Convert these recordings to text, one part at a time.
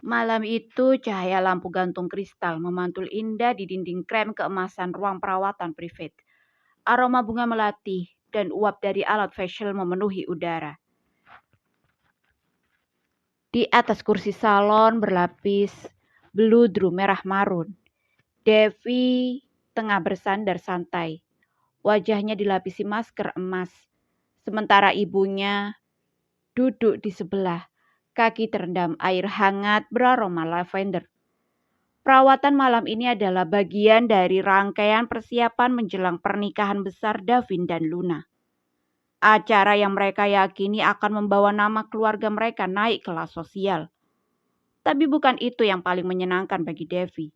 Malam itu cahaya lampu gantung kristal memantul indah di dinding krem keemasan ruang perawatan privat. Aroma bunga melati dan uap dari alat facial memenuhi udara. Di atas kursi salon berlapis beludru merah marun, Devi tengah bersandar santai. Wajahnya dilapisi masker emas, sementara ibunya duduk di sebelah, kaki terendam air hangat beraroma lavender. Perawatan malam ini adalah bagian dari rangkaian persiapan menjelang pernikahan besar Davin dan Luna. Acara yang mereka yakini akan membawa nama keluarga mereka naik kelas sosial. Tapi bukan itu yang paling menyenangkan bagi Devi.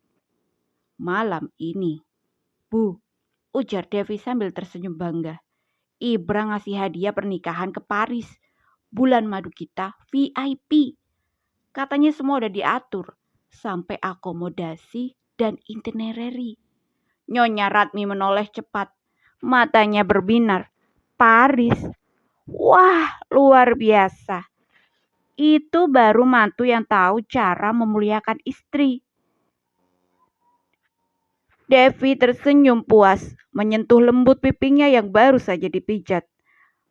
Malam ini, Bu, ujar Devi sambil tersenyum bangga. Ibra ngasih hadiah pernikahan ke Paris. Bulan madu kita VIP. Katanya semua udah diatur. Sampai akomodasi dan itinerary. Nyonya Ratmi menoleh cepat. Matanya berbinar. Paris? Wah, luar biasa. Itu baru mantu yang tahu cara memuliakan istri. Devi tersenyum puas, menyentuh lembut pipinya yang baru saja dipijat.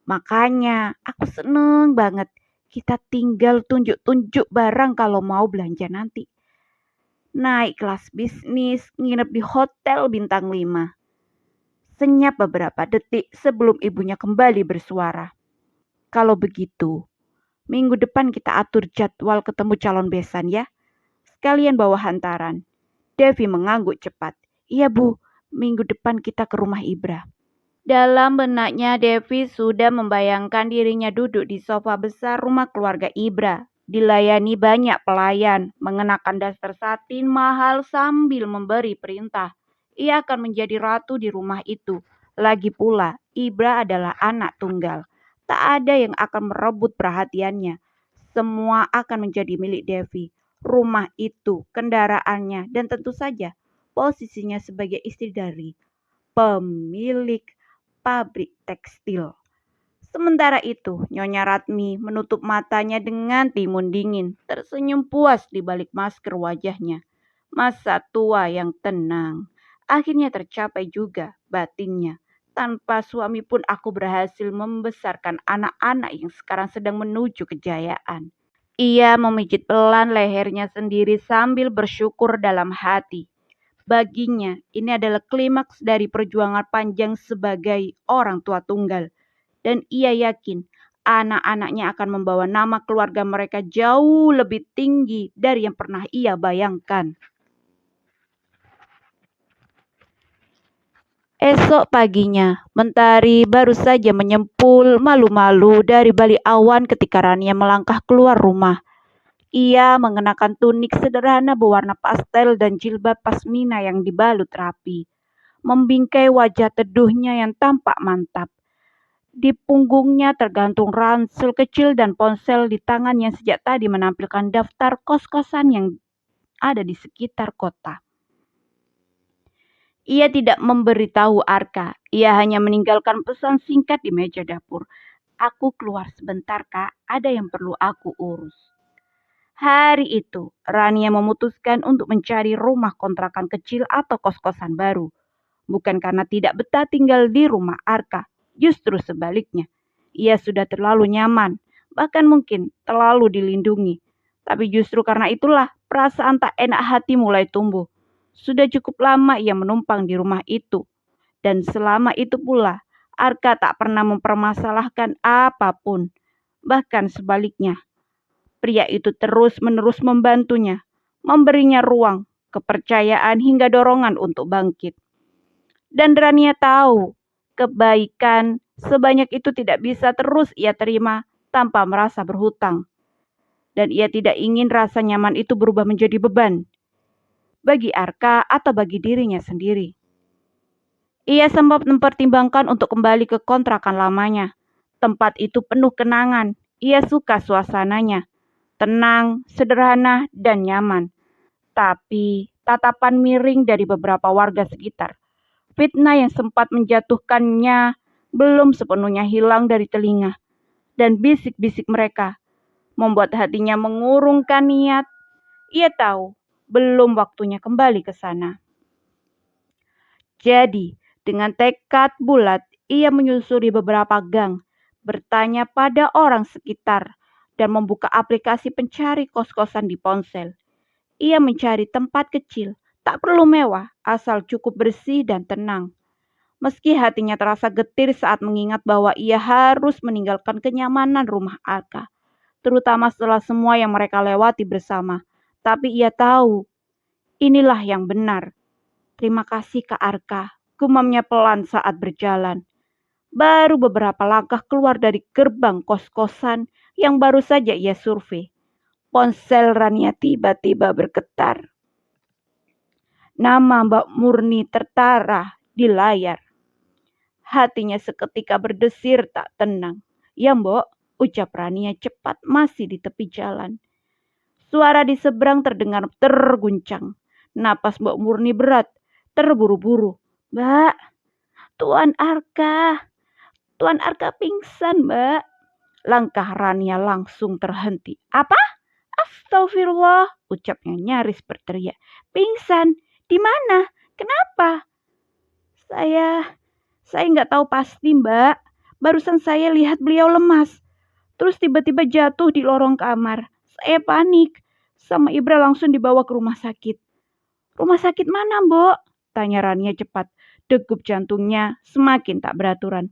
Makanya aku seneng banget. Kita tinggal tunjuk-tunjuk barang kalau mau belanja nanti. Naik kelas bisnis, nginep di hotel bintang 5. Senyap beberapa detik sebelum ibunya kembali bersuara. Kalau begitu, minggu depan kita atur jadwal ketemu calon besan ya. Sekalian bawa hantaran. Devi mengangguk cepat. Iya Bu, minggu depan kita ke rumah Ibra. Dalam benaknya Devi sudah membayangkan dirinya duduk di sofa besar rumah keluarga Ibra. Dilayani banyak pelayan, mengenakan daster satin mahal sambil memberi perintah. Ia akan menjadi ratu di rumah itu. Lagi pula, Ibra adalah anak tunggal. Tak ada yang akan merebut perhatiannya. Semua akan menjadi milik Devi. Rumah itu, kendaraannya, dan tentu saja posisinya sebagai istri dari pemilik pabrik tekstil. Sementara itu, Nyonya Ratmi menutup matanya dengan timun dingin, tersenyum puas di balik masker wajahnya. Masa tua yang tenang. Akhirnya tercapai juga batinnya. Tanpa suami pun aku berhasil membesarkan anak-anak yang sekarang sedang menuju kejayaan. Ia memijit pelan lehernya sendiri sambil bersyukur dalam hati. Baginya, ini adalah klimaks dari perjuangan panjang sebagai orang tua tunggal. Dan ia yakin anak-anaknya akan membawa nama keluarga mereka jauh lebih tinggi dari yang pernah ia bayangkan. Esok paginya, Mentari baru saja menyempul malu-malu dari balik awan ketika Rania melangkah keluar rumah. Ia mengenakan tunik sederhana berwarna pastel dan jilbab pasmina yang dibalut rapi, membingkai wajah teduhnya yang tampak mantap. Di punggungnya tergantung ransel kecil dan ponsel di tangan yang sejak tadi menampilkan daftar kos-kosan yang ada di sekitar kota. Ia tidak memberitahu Arka, ia hanya meninggalkan pesan singkat di meja dapur. Aku keluar sebentar Kak, ada yang perlu aku urus. Hari itu, Rania memutuskan untuk mencari rumah kontrakan kecil atau kos-kosan baru. Bukan karena tidak betah tinggal di rumah Arka, justru sebaliknya. Ia sudah terlalu nyaman, bahkan mungkin terlalu dilindungi. Tapi justru karena itulah perasaan tak enak hati mulai tumbuh. Sudah cukup lama ia menumpang di rumah itu. Dan selama itu pula, Arka tak pernah mempermasalahkan apapun. Bahkan sebaliknya, pria itu terus-menerus membantunya, memberinya ruang, kepercayaan hingga dorongan untuk bangkit. Dan Rania tahu, kebaikan sebanyak itu tidak bisa terus ia terima tanpa merasa berhutang. Dan ia tidak ingin rasa nyaman itu berubah menjadi beban bagi Arka atau bagi dirinya sendiri. Ia sempat mempertimbangkan untuk kembali ke kontrakan lamanya. Tempat itu penuh kenangan. Ia suka suasananya. Tenang, sederhana, dan nyaman. Tapi tatapan miring dari beberapa warga sekitar, fitnah yang sempat menjatuhkannya belum sepenuhnya hilang dari telinga. Dan bisik-bisik mereka membuat hatinya mengurungkan niat. Ia tahu belum waktunya kembali ke sana. Jadi, dengan tekad bulat, ia menyusuri beberapa gang, bertanya pada orang sekitar, dan membuka aplikasi pencari kos-kosan di ponsel. Ia mencari tempat kecil, tak perlu mewah, asal cukup bersih dan tenang. Meski hatinya terasa getir saat mengingat bahwa ia harus meninggalkan kenyamanan rumah Arka, terutama setelah semua yang mereka lewati bersama. Tapi ia tahu, inilah yang benar. Terima kasih Kak Arka, gumamnya pelan saat berjalan. Baru beberapa langkah keluar dari gerbang kos-kosan yang baru saja ia survei. Ponsel Rania tiba-tiba bergetar. Nama Mbak Murni tertara di layar. Hatinya seketika berdesir tak tenang. Ya Mbok, ucap Rania cepat masih di tepi jalan. Suara di seberang terdengar terguncang. Napas Mbok Murni berat, terburu-buru. Mbak, Tuan Arka pingsan Mbak. Langkah Rania langsung terhenti. Apa? Astagfirullah, ucapnya nyaris berteriak. Pingsan? Di mana? Kenapa? Saya nggak tahu pasti Mbak. Barusan saya lihat beliau lemas. Terus tiba-tiba jatuh di lorong kamar. Saya panik. Sama Ibra langsung dibawa ke rumah sakit. Rumah sakit mana Mbok? Tanya Rania cepat. Degup jantungnya semakin tak beraturan.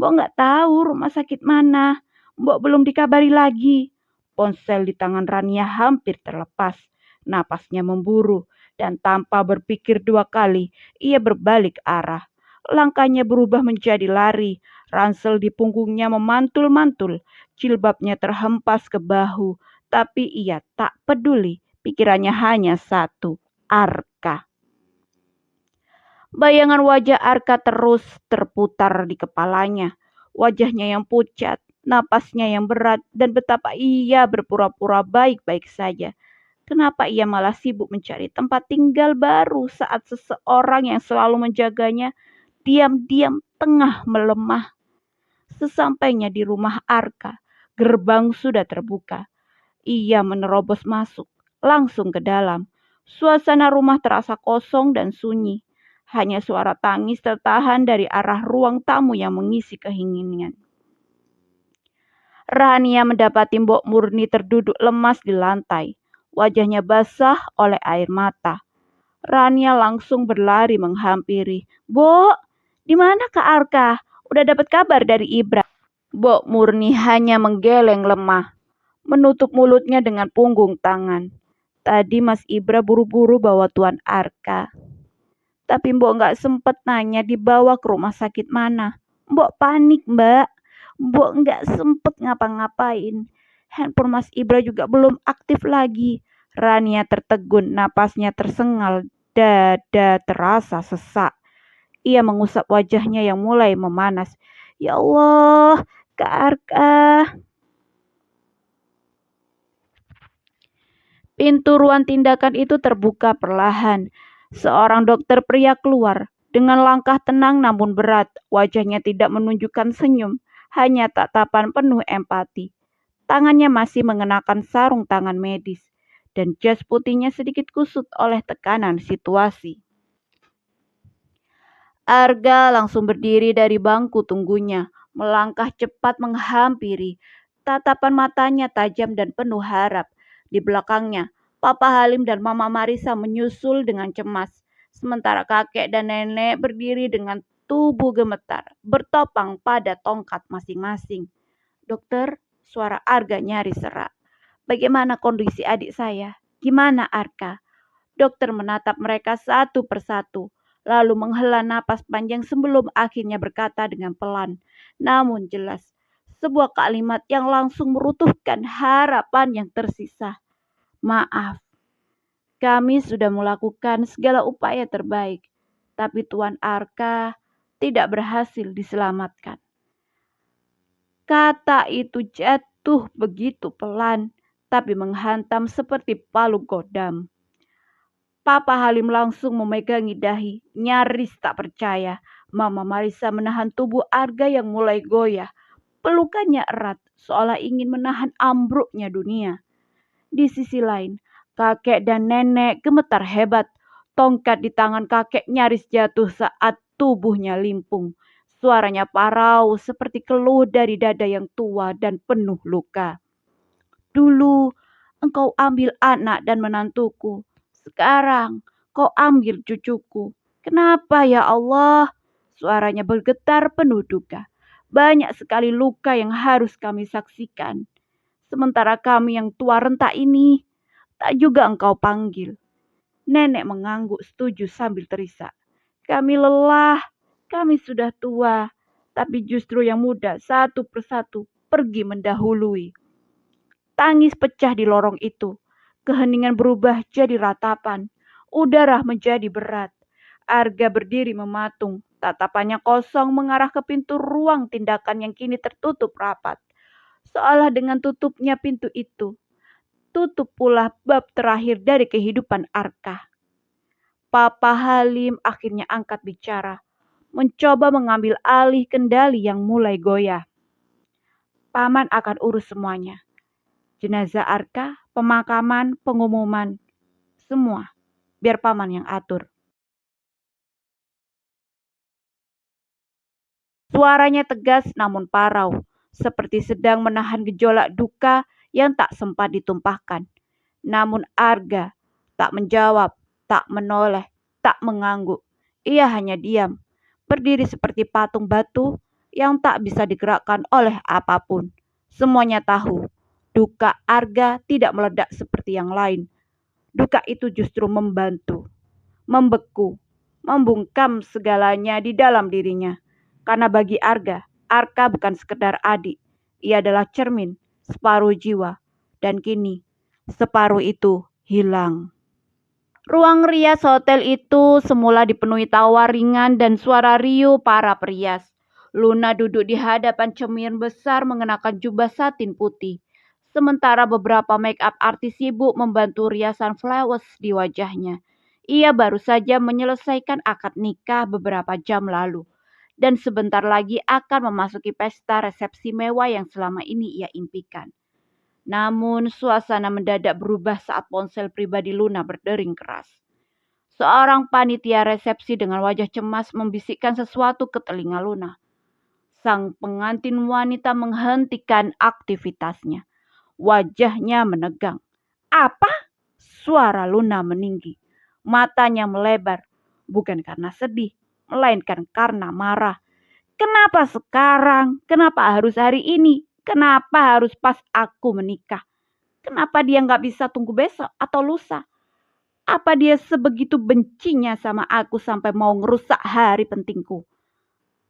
Mbok nggak tahu rumah sakit mana. Mbok belum dikabari lagi. Ponsel di tangan Rania hampir terlepas. Napasnya memburu. Dan tanpa berpikir dua kali, ia berbalik arah. Langkahnya berubah menjadi lari. Ransel di punggungnya memantul-mantul. Jilbabnya terhempas ke bahu. Tapi ia tak peduli. Pikirannya hanya satu. Arka. Bayangan wajah Arka terus terputar di kepalanya. Wajahnya yang pucat, napasnya yang berat, dan betapa ia berpura-pura baik-baik saja. Kenapa ia malah sibuk mencari tempat tinggal baru saat seseorang yang selalu menjaganya diam-diam tengah melemah. Sesampainya di rumah Arka, gerbang sudah terbuka. Ia menerobos masuk, langsung ke dalam. Suasana rumah terasa kosong dan sunyi. Hanya suara tangis tertahan dari arah ruang tamu yang mengisi keheningan. Rania mendapati Mbok Murni terduduk lemas di lantai. Wajahnya basah oleh air mata. Rania langsung berlari menghampiri. Mbok, di mana Kak Arka? Udah dapat kabar dari Ibra? Mbok Murni hanya menggeleng lemah, menutup mulutnya dengan punggung tangan. Tadi Mas Ibra buru-buru bawa Tuan Arka. Tapi Mbok nggak sempet nanya dibawa ke rumah sakit mana. Mbok panik Mbak. Mbok nggak sempet ngapa-ngapain. Handphone Mas Ibra juga belum aktif lagi. Rania tertegun, napasnya tersengal, dada terasa sesak. Ia mengusap wajahnya yang mulai memanas. Ya Allah, Kak Arka. Pintu ruang tindakan itu terbuka perlahan. Seorang dokter pria keluar. Dengan langkah tenang namun berat, wajahnya tidak menunjukkan senyum, hanya tatapan penuh empati. Tangannya masih mengenakan sarung tangan medis, dan jas putihnya sedikit kusut oleh tekanan situasi. Arga langsung berdiri dari bangku tunggunya, melangkah cepat menghampiri. Tatapan matanya tajam dan penuh harap. Di belakangnya, Papa Halim dan Mama Marisa menyusul dengan cemas. Sementara kakek dan nenek berdiri dengan tubuh gemetar, bertopang pada tongkat masing-masing. Dokter, suara Arga nyaris serak. Bagaimana kondisi adik saya? Gimana Arka? Dokter menatap mereka satu persatu, lalu menghela napas panjang sebelum akhirnya berkata dengan pelan, namun jelas, sebuah kalimat yang langsung meruntuhkan harapan yang tersisa. Maaf, kami sudah melakukan segala upaya terbaik, tapi Tuan Arka tidak berhasil diselamatkan. Kata itu jatuh begitu pelan, tapi menghantam seperti palu godam. Papa Halim langsung memegangi dahi, nyaris tak percaya. Mama Marisa menahan tubuh Arga yang mulai goyah. Pelukannya erat, seolah ingin menahan ambruknya dunia. Di sisi lain, Kakek dan nenek gemetar hebat. Tongkat di tangan kakek nyaris jatuh saat tubuhnya limpung. Suaranya parau seperti keluh dari dada yang tua dan penuh luka. Dulu engkau ambil anak dan menantuku. Sekarang kau ambil cucuku. Kenapa ya Allah? Suaranya bergetar penuh duka. Banyak sekali luka yang harus kami saksikan. Sementara kami yang tua renta ini, tak juga engkau panggil. Nenek mengangguk setuju sambil terisak. Kami lelah, kami sudah tua, tapi justru yang muda satu persatu pergi mendahului. Tangis pecah di lorong itu. Keheningan berubah jadi ratapan. Udara menjadi berat. Arga berdiri mematung. Tatapannya kosong mengarah ke pintu ruang tindakan yang kini tertutup rapat. Seolah dengan tutupnya pintu itu, tutup pula bab terakhir dari kehidupan Arka. Papa Halim akhirnya angkat bicara, mencoba mengambil alih kendali yang mulai goyah. Paman akan urus semuanya. Jenazah Arka, pemakaman, pengumuman, semua. Biar paman yang atur. Suaranya tegas namun parau, seperti sedang menahan gejolak duka yang tak sempat ditumpahkan. Namun Arga tak menjawab, tak menoleh, tak mengangguk. Ia hanya diam, berdiri seperti patung batu yang tak bisa digerakkan oleh apapun. Semuanya tahu, duka Arga tidak meledak seperti yang lain. Duka itu justru membantu, membeku, membungkam segalanya di dalam dirinya. Karena bagi Arga, Arka bukan sekedar adik. Ia adalah cermin, separuh jiwa. Dan kini, separuh itu hilang. Ruang rias hotel itu semula dipenuhi tawa ringan dan suara riuh para perias. Luna duduk di hadapan cermin besar mengenakan jubah satin putih. Sementara beberapa make up artis sibuk membantu riasan flowers di wajahnya. Ia baru saja menyelesaikan akad nikah beberapa jam lalu. Dan sebentar lagi akan memasuki pesta resepsi mewah yang selama ini ia impikan. Namun suasana mendadak berubah saat ponsel pribadi Luna berdering keras. Seorang panitia resepsi dengan wajah cemas membisikkan sesuatu ke telinga Luna. Sang pengantin wanita menghentikan aktivitasnya. Wajahnya menegang. Apa? Suara Luna meninggi. Matanya melebar. Bukan karena sedih, melainkan karena marah. Kenapa sekarang? Kenapa harus hari ini? Kenapa harus pas aku menikah? Kenapa dia nggak bisa tunggu besok atau lusa? Apa dia sebegitu bencinya sama aku sampai mau ngerusak hari pentingku?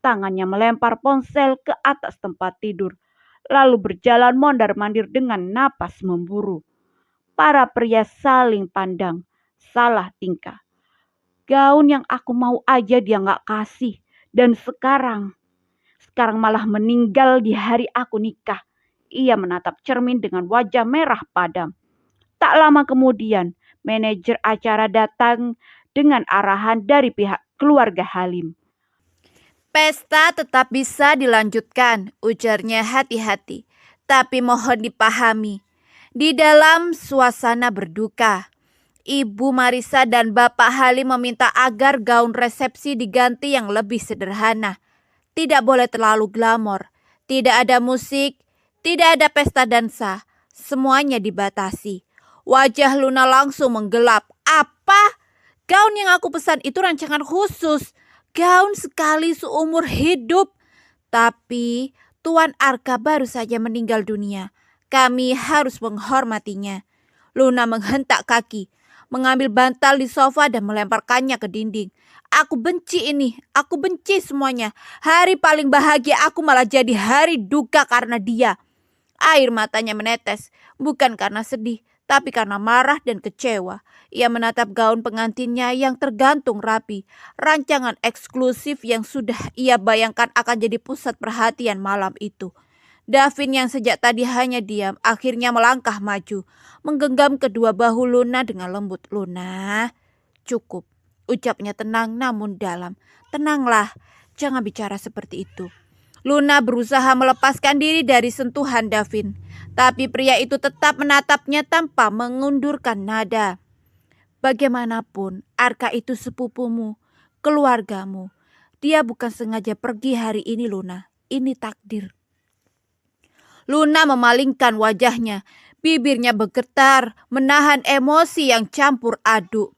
Tangannya melempar ponsel ke atas tempat tidur, lalu berjalan mondar-mandir dengan napas memburu. Para pria saling pandang, salah tingkah. Gaun yang aku mau aja dia nggak kasih. Dan sekarang malah meninggal di hari aku nikah. Ia menatap cermin dengan wajah merah padam. Tak lama kemudian, manajer acara datang dengan arahan dari pihak keluarga Halim. Pesta tetap bisa dilanjutkan, ujarnya hati-hati. Tapi mohon dipahami, di dalam suasana berduka, Ibu Marisa dan Bapak Halim meminta agar gaun resepsi diganti yang lebih sederhana. Tidak boleh terlalu glamor, tidak ada musik, tidak ada pesta dansa. Semuanya dibatasi. Wajah Luna langsung menggelap. Apa? Gaun yang aku pesan itu rancangan khusus. Gaun sekali seumur hidup. Tapi Tuan Arka baru saja meninggal dunia. Kami harus menghormatinya. Luna menghentak kaki, mengambil bantal di sofa dan melemparkannya ke dinding. Aku benci ini, aku benci semuanya. Hari paling bahagia aku malah jadi hari duka karena dia. Air matanya menetes, bukan karena sedih, tapi karena marah dan kecewa. Ia menatap gaun pengantinnya yang tergantung rapi, rancangan eksklusif yang sudah ia bayangkan akan jadi pusat perhatian malam itu. Davin yang sejak tadi hanya diam, akhirnya melangkah maju, menggenggam kedua bahu Luna dengan lembut. Luna, cukup. Ucapnya tenang namun dalam. Tenanglah, jangan bicara seperti itu. Luna berusaha melepaskan diri dari sentuhan Davin, tapi pria itu tetap menatapnya tanpa mengundurkan nada. Bagaimanapun, Arka itu sepupumu, keluargamu. Dia bukan sengaja pergi hari ini, Luna. Ini takdir. Luna memalingkan wajahnya. Bibirnya bergetar, menahan emosi yang campur aduk.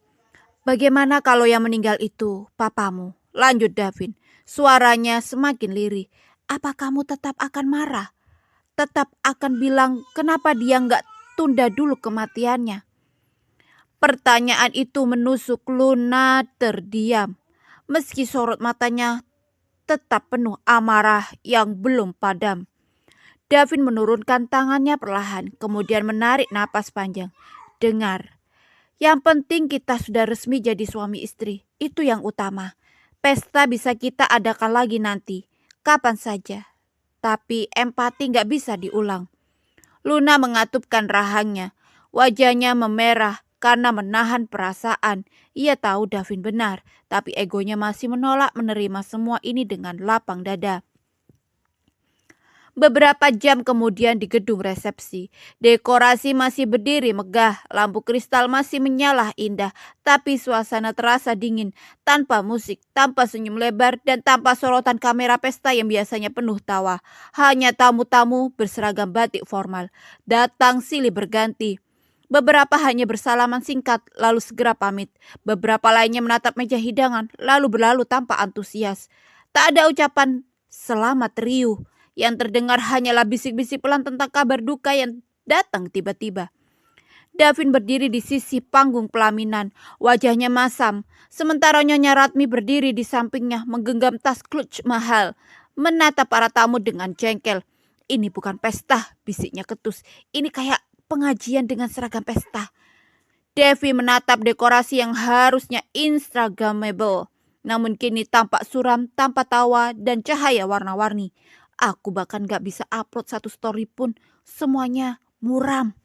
Bagaimana kalau yang meninggal itu papamu? Lanjut Davin. Suaranya semakin lirih. Apa kamu tetap akan marah? Tetap akan bilang kenapa dia nggak tunda dulu kematiannya? Pertanyaan itu menusuk Luna terdiam. Meski sorot matanya tetap penuh amarah yang belum padam. Davin menurunkan tangannya perlahan, kemudian menarik napas panjang. Dengar, yang penting kita sudah resmi jadi suami istri. Itu yang utama. Pesta bisa kita adakan lagi nanti, kapan saja. Tapi empati gak bisa diulang. Luna mengatupkan rahangnya. Wajahnya memerah karena menahan perasaan. Ia tahu Davin benar, tapi egonya masih menolak menerima semua ini dengan lapang dada. Beberapa jam kemudian di gedung resepsi, dekorasi masih berdiri megah, lampu kristal masih menyala indah, tapi suasana terasa dingin, tanpa musik, tanpa senyum lebar, dan tanpa sorotan kamera pesta yang biasanya penuh tawa. Hanya tamu-tamu berseragam batik formal, datang silih berganti. Beberapa hanya bersalaman singkat, lalu segera pamit. Beberapa lainnya menatap meja hidangan, lalu berlalu tanpa antusias. Tak ada ucapan selamat riuh. Yang terdengar hanyalah bisik-bisik pelan tentang kabar duka yang datang tiba-tiba. Davin berdiri di sisi panggung pelaminan, wajahnya masam. Sementara Nyonya Ratmi berdiri di sampingnya menggenggam tas clutch mahal. Menatap para tamu dengan jengkel. Ini bukan pesta, bisiknya ketus. Ini kayak pengajian dengan seragam pesta. Devi menatap dekorasi yang harusnya instagramable. Namun kini tampak suram, tanpa tawa dan cahaya warna-warni. Aku bahkan gak bisa upload satu story pun. Semuanya muram.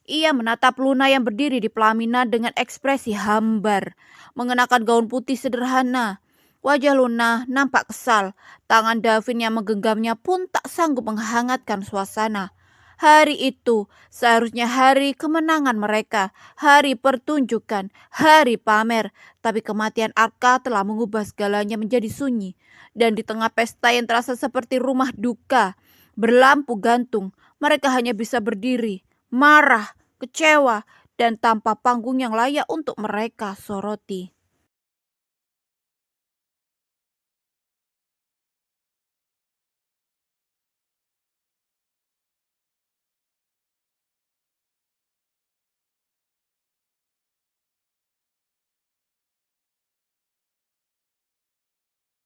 Ia menatap Luna yang berdiri di pelaminan dengan ekspresi hambar. Mengenakan gaun putih sederhana. Wajah Luna nampak kesal. Tangan Davin yang menggenggamnya pun tak sanggup menghangatkan suasana. Hari itu seharusnya hari kemenangan mereka, hari pertunjukan, hari pamer. Tapi kematian Arka telah mengubah segalanya menjadi sunyi. Dan di tengah pesta yang terasa seperti rumah duka, berlampu gantung, mereka hanya bisa berdiri, marah, kecewa, dan tanpa panggung yang layak untuk mereka soroti.